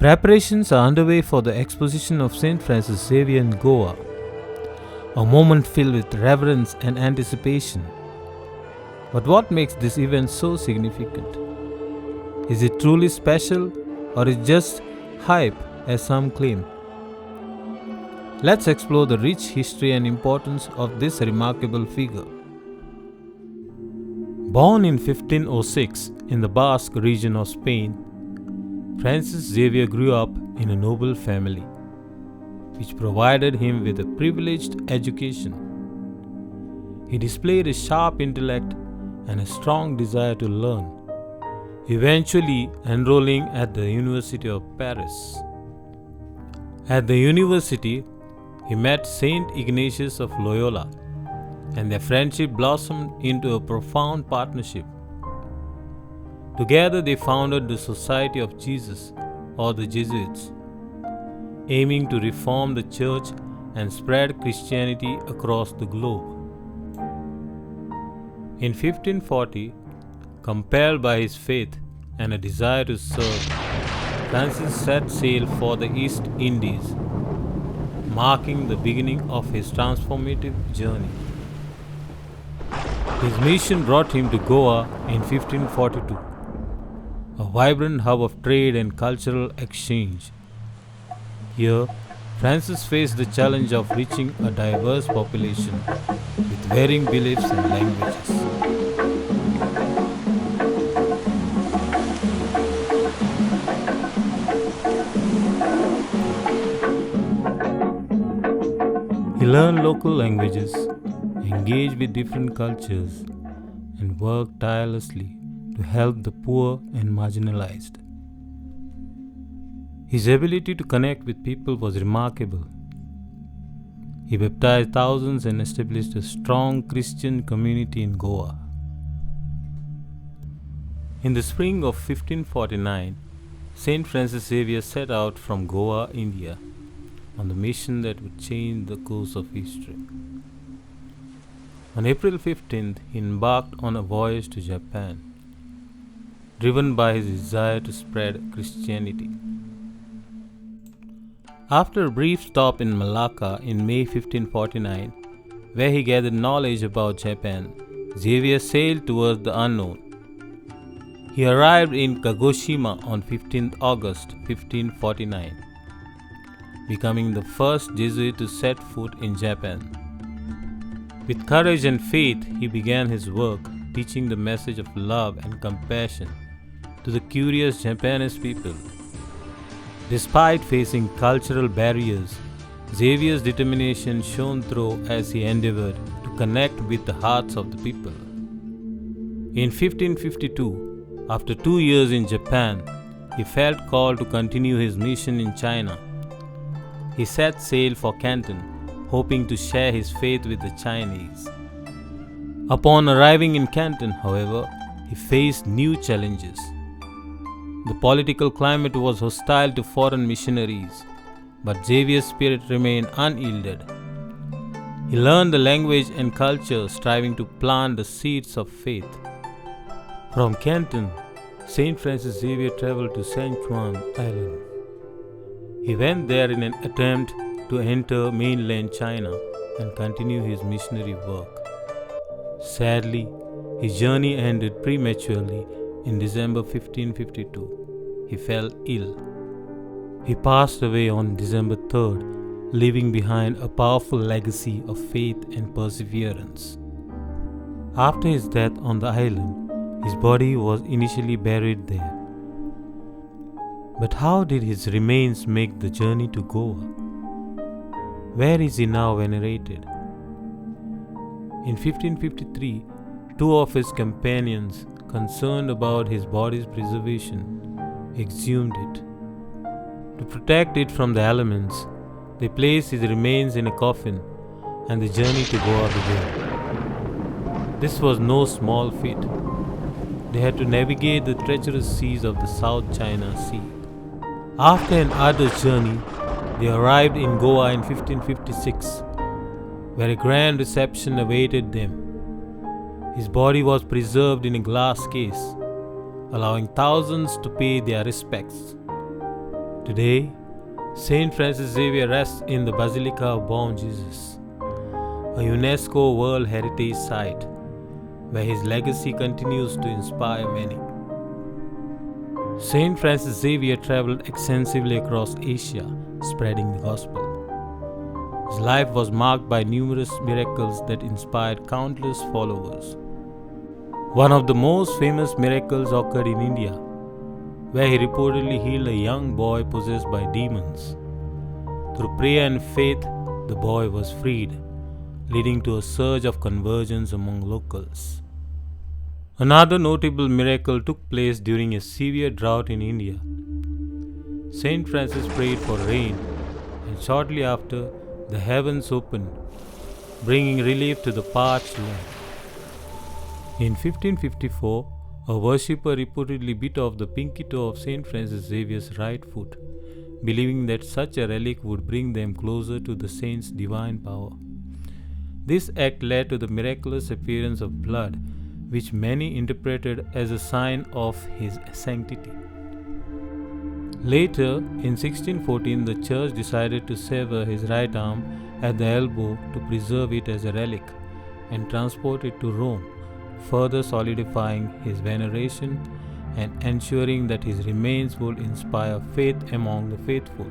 Preparations are underway for the exposition of St.Francis Xavier in Goa, a moment filled with reverence and anticipation. But what makes this event so significant? Is it truly special, or is it just hype as some claim? Let's explore the rich history and importance of this remarkable figure. Born in 1506 in the Basque region of Spain, Francis Xavier grew up in a noble family, which provided him with a privileged education. He displayed a sharp intellect and a strong desire to learn, eventually enrolling at the University of Paris. At the university, he met Saint Ignatius of Loyola, and their friendship blossomed into a profound partnership. Together they founded the Society of Jesus, or the Jesuits, aiming to reform the church and spread Christianity across the globe. In 1540, compelled by his faith and a desire to serve, Francis set sail for the East Indies, marking the beginning of his transformative journey. His mission brought him to Goa in 1542, a vibrant hub of trade and cultural exchange. Here, Francis faced the challenge of reaching a diverse population with varying beliefs and languages. He learned local languages, engaged with different cultures, and worked tirelessly to help the poor and marginalized. His ability to connect with people was remarkable. He baptized thousands and established a strong Christian community in Goa. In the spring of 1549, St. Francis Xavier set out from Goa, India, on the mission that would change the course of history. On April 15th, he embarked on a voyage to Japan, driven by his desire to spread Christianity. After a brief stop in Malacca in May 1549, where he gathered knowledge about Japan, Xavier sailed towards the unknown. He arrived in Kagoshima on 15th August 1549, becoming the first Jesuit to set foot in Japan. With courage and faith, he began his work, teaching the message of love and compassion to the curious Japanese people. Despite facing cultural barriers, Xavier's determination shone through as he endeavored to connect with the hearts of the people. In 1552, after 2 years in Japan, he felt called to continue his mission in China. He set sail for Canton, hoping to share his faith with the Chinese. Upon arriving in Canton, however, he faced new challenges. The political climate was hostile to foreign missionaries, but Xavier's spirit remained unyielded. He learned the language and culture, striving to plant the seeds of faith. From Canton, St. Francis Xavier traveled to St. Juan Island. He went there in an attempt to enter mainland China and continue his missionary work. Sadly, his journey ended prematurely in December 1552. He fell ill. He passed away on December 3rd, leaving behind a powerful legacy of faith and perseverance. After his death on the island, his body was initially buried there. But how did his remains make the journey to Goa? Where is he now venerated? In 1553, two of his companions, concerned about his body's preservation, exhumed it. To protect it from the elements, they placed his remains in a coffin, and the journey to Goa began. This was no small feat. They had to navigate the treacherous seas of the South China Sea. After an arduous journey, they arrived in Goa in 1556, where a grand reception awaited them. His body was preserved in a glass case, allowing thousands to pay their respects. Today, St. Francis Xavier rests in the Basilica of Bon Jesus, a UNESCO World Heritage Site, where his legacy continues to inspire many. St. Francis Xavier traveled extensively across Asia, spreading the gospel. His life was marked by numerous miracles that inspired countless followers. One of the most famous miracles occurred in India, where he reportedly healed a young boy possessed by demons. Through prayer and faith, the boy was freed, leading to a surge of conversions among locals. Another notable miracle took place during a severe drought in India. St. Francis prayed for rain, and shortly after, the heavens opened, bringing relief to the parched land. In 1554, a worshipper reportedly bit off the pinky toe of St. Francis Xavier's right foot, believing that such a relic would bring them closer to the saint's divine power. This act led to the miraculous appearance of blood, which many interpreted as a sign of his sanctity. Later, in 1614, the church decided to sever his right arm at the elbow to preserve it as a relic and transport it to Rome, further solidifying his veneration and ensuring that his remains would inspire faith among the faithful.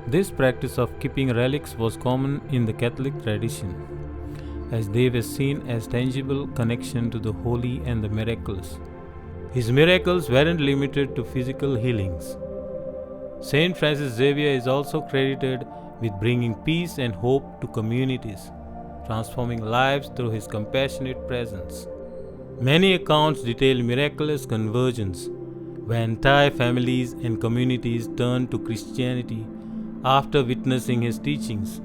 This practice of keeping relics was common in the Catholic tradition, as they were seen as tangible connection to the holy and the miraculous. His miracles weren't limited to physical healings. St. Francis Xavier is also credited with bringing peace and hope to communities, transforming lives through his compassionate presence. Many accounts detail miraculous conversions, where entire families and communities turned to Christianity after witnessing his teachings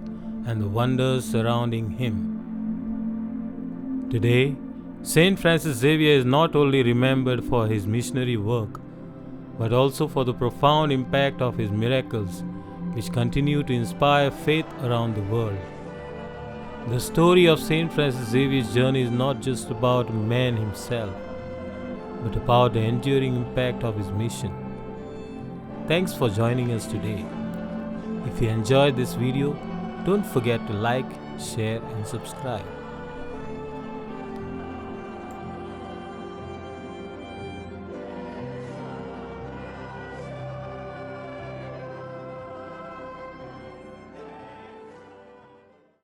and the wonders surrounding him. Today, St. Francis Xavier is not only remembered for his missionary work, but also for the profound impact of his miracles, which continue to inspire faith around the world. The story of St. Francis Xavier's journey is not just about man himself, but about the enduring impact of his mission. Thanks for joining us today. If you enjoyed this video, don't forget to like, share and subscribe.